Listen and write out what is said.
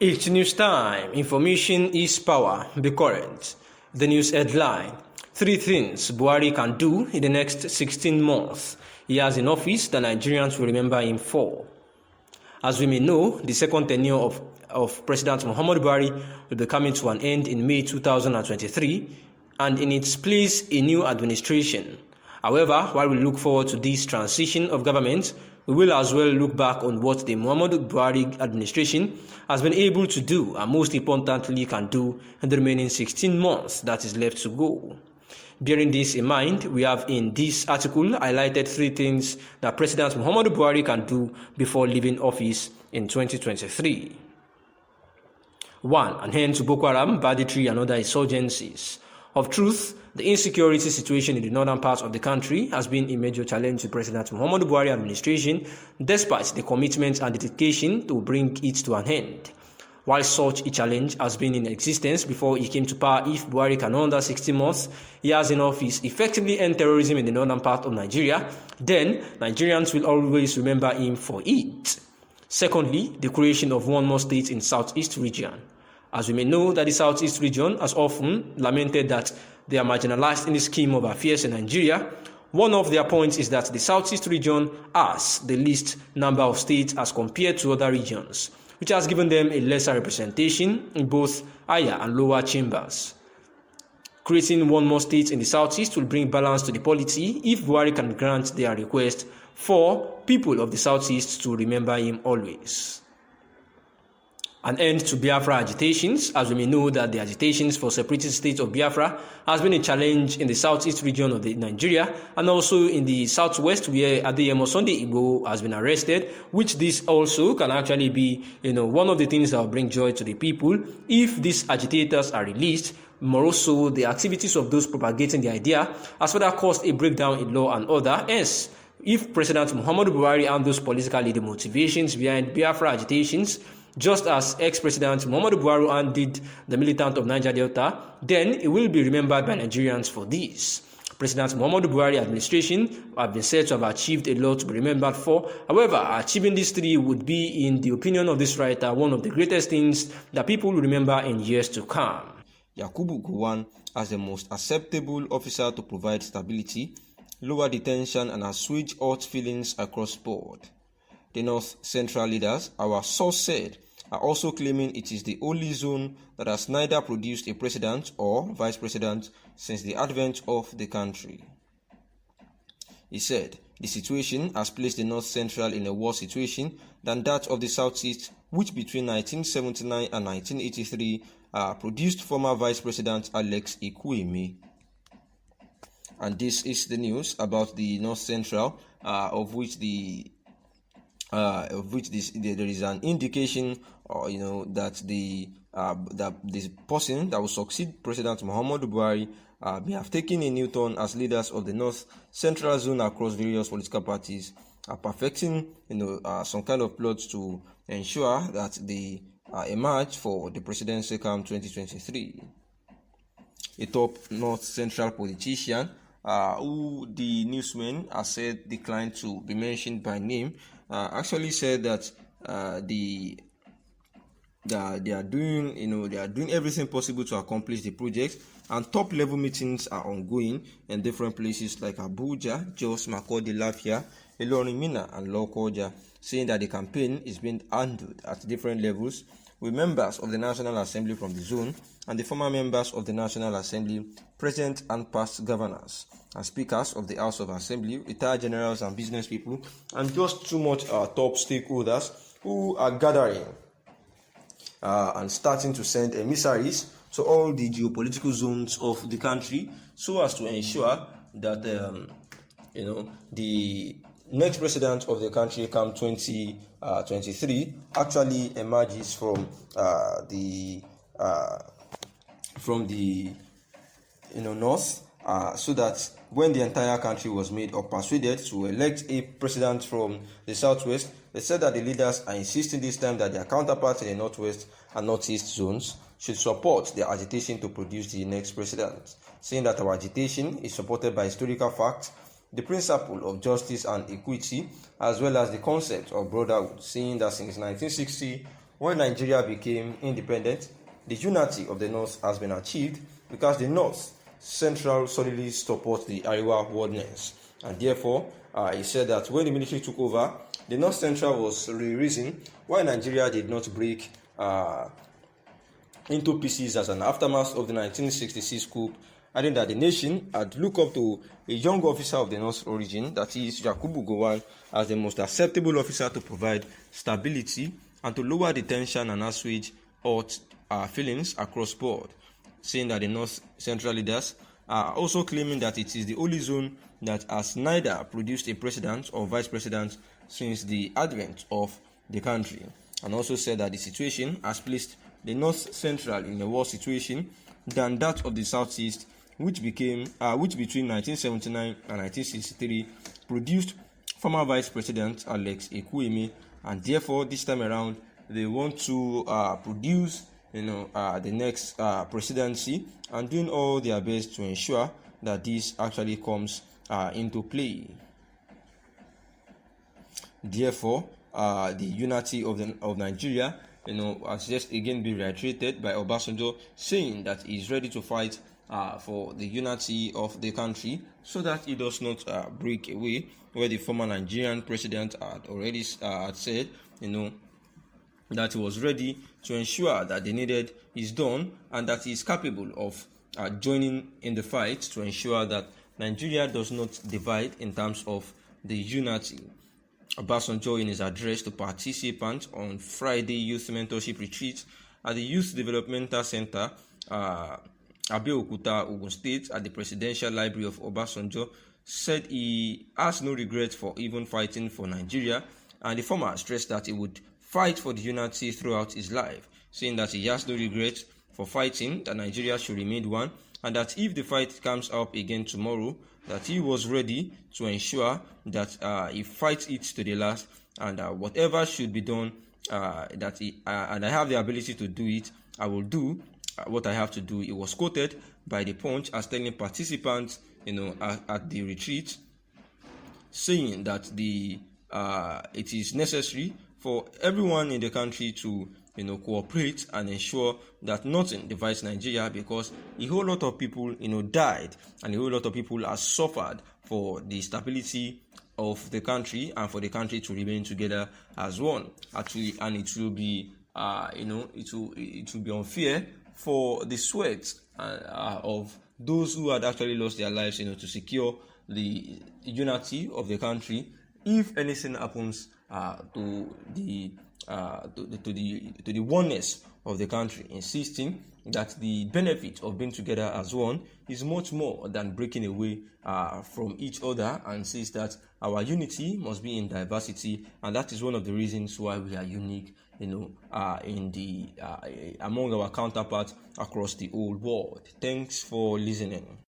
It's news time. Information is power. Be current. The news headline: 3 things Buhari can do in the next 16 months. He has in office that Nigerians will remember him for. As we may know, the second tenure of President Muhammadu Buhari will be coming to an end in May 2023, and in its place, a new administration. However, while we look forward to this transition of government, we will as well look back on what the Muhammadu Buhari administration has been able to do, and most importantly can do in the remaining 16 months that is left to go. Bearing this in mind, we have in this article highlighted 3 things that President Muhammadu Buhari can do before leaving office in 2023. 1. An end to Boko Haram, banditry and other insurgencies. Of truth, the insecurity situation in the northern parts of the country has been a major challenge to President Muhammadu Buhari administration, despite the commitment and dedication to bring it to an end. While such a challenge has been in existence before he came to power, if Buhari can under 16 months he has in office effectively end terrorism in the northern part of Nigeria, then Nigerians will always remember him for it. Secondly, the creation of one more state in Southeast region. As we may know that the Southeast region has often lamented that they are marginalized in the scheme of affairs in Nigeria. One of their points is that the Southeast region has the least number of states as compared to other regions, which has given them a lesser representation in both higher and lower chambers. Creating one more state in the Southeast will bring balance to the polity if Buhari can grant their request for people of the Southeast to remember him always. An end to Biafra agitations, as we may know that the agitations for separatist state of Biafra has been a challenge in the southeast region of Nigeria and also in the southwest where Adeyemo Sunday Igboho has been arrested, which this also can actually be one of the things that will bring joy to the people if these agitators are released. More so, the activities of those propagating the idea has further caused a breakdown in law and order. Hence, if President Muhammadu Buhari and those political leading motivations behind Biafra agitations, just as ex-President Muhammadu Buhari undid the militant of Niger Delta, then he will be remembered by Nigerians for this. President Muhammadu Buhari administration have been said to have achieved a lot to be remembered for. However, achieving these 3 would be, in the opinion of this writer, one of the greatest things that people will remember in years to come. Yakubu Gowon as the most acceptable officer to provide stability, lower detention and assuage hurt feelings across board. The North Central leaders, our source said, are also claiming it is the only zone that has neither produced a president or vice president since the advent of the country. He said, the situation has placed the North Central in a worse situation than that of the Southeast, which between 1979 and 1983 produced former Vice President Alex Ekwueme. And this is the news about the North Central, of which there is an indication, that this person that will succeed President Muhammadu Buhari may have taken a new turn as leaders of the North Central zone across various political parties are perfecting, some kind of plots to ensure that they emerge for the presidential camp 2023. A top North Central politician, who the newsman has said declined to be mentioned by name, actually said that they are doing everything possible to accomplish the project, and top level meetings are ongoing in different places like Abuja, Jos, Makurdi, Lafia, Ilorin, Minna and Lokoja, saying that the campaign is being handled at different levels with members of the National Assembly from the zone and the former members of the National Assembly, present and past governors and speakers of the House of Assembly, retired generals and business people, and just too much top stakeholders who are gathering and starting to send emissaries to all the geopolitical zones of the country so as to ensure that the next president of the country come 2023 actually emerges from the north, so that when the entire country was made or persuaded to elect a president from the southwest, they said that the leaders are insisting this time that their counterparts in the northwest and northeast zones should support their agitation to produce the next president, saying that our agitation is supported by historical facts, the principle of justice and equity, as well as the concept of brotherhood, saying that since 1960 when Nigeria became independent, the unity of the North has been achieved because the North Central solidly supports the Ariwa wardness. And therefore, he said that when the military took over, the North Central was the reason why Nigeria did not break into pieces as an aftermath of the 1966 coup, adding that the nation had looked up to a young officer of the North origin, that is Yakubu Gowon, as the most acceptable officer to provide stability and to lower the tension and assuage hot feelings across board, saying that the North Central leaders are also claiming that it is the only zone that has neither produced a president or vice president since the advent of the country, and also said that the situation has placed the North Central in a worse situation than that of the Southeast, which between 1979 and 1963 produced former Vice President Alex Ekwueme, and therefore this time around they want to produce the next presidency, and doing all their best to ensure that this actually comes into play. Therefore, the unity of Nigeria, has just again been reiterated by Obasanjo, saying that he is ready to fight for the unity of the country, so that it does not break away, where the former Nigerian president had already said, that he was ready to ensure that the needed is done, and that he is capable of joining in the fight to ensure that Nigeria does not divide in terms of the unity. Obasanjo, in his address to participants on Friday Youth Mentorship Retreat at the Youth Developmental Center, Abeokuta, Ogun State, at the Presidential Library of Obasanjo, said he has no regret for even fighting for Nigeria, and the former stressed that he would fight for the unity throughout his life, saying that he has no regret for fighting, that Nigeria should remain one, and that if the fight comes up again tomorrow, that he was ready to ensure that he fights it to the last, and whatever should be done, and I have the ability to do it, I will do what I have to do. It was quoted by the Punch as telling participants, at the retreat, saying that it is necessary for everyone in the country to cooperate and ensure that nothing divides Nigeria, because a whole lot of people died, and a whole lot of people have suffered for the stability of the country and for the country to remain together as one. Actually, and it will be it will be unfair for the sweat of those who had actually lost their lives to secure the unity of the country, if anything happens to the oneness of the country, insisting that the benefit of being together as one is much more than breaking away from each other, and says that our unity must be in diversity, and that is one of the reasons why we are unique, among our counterparts across the whole world. Thanks for listening.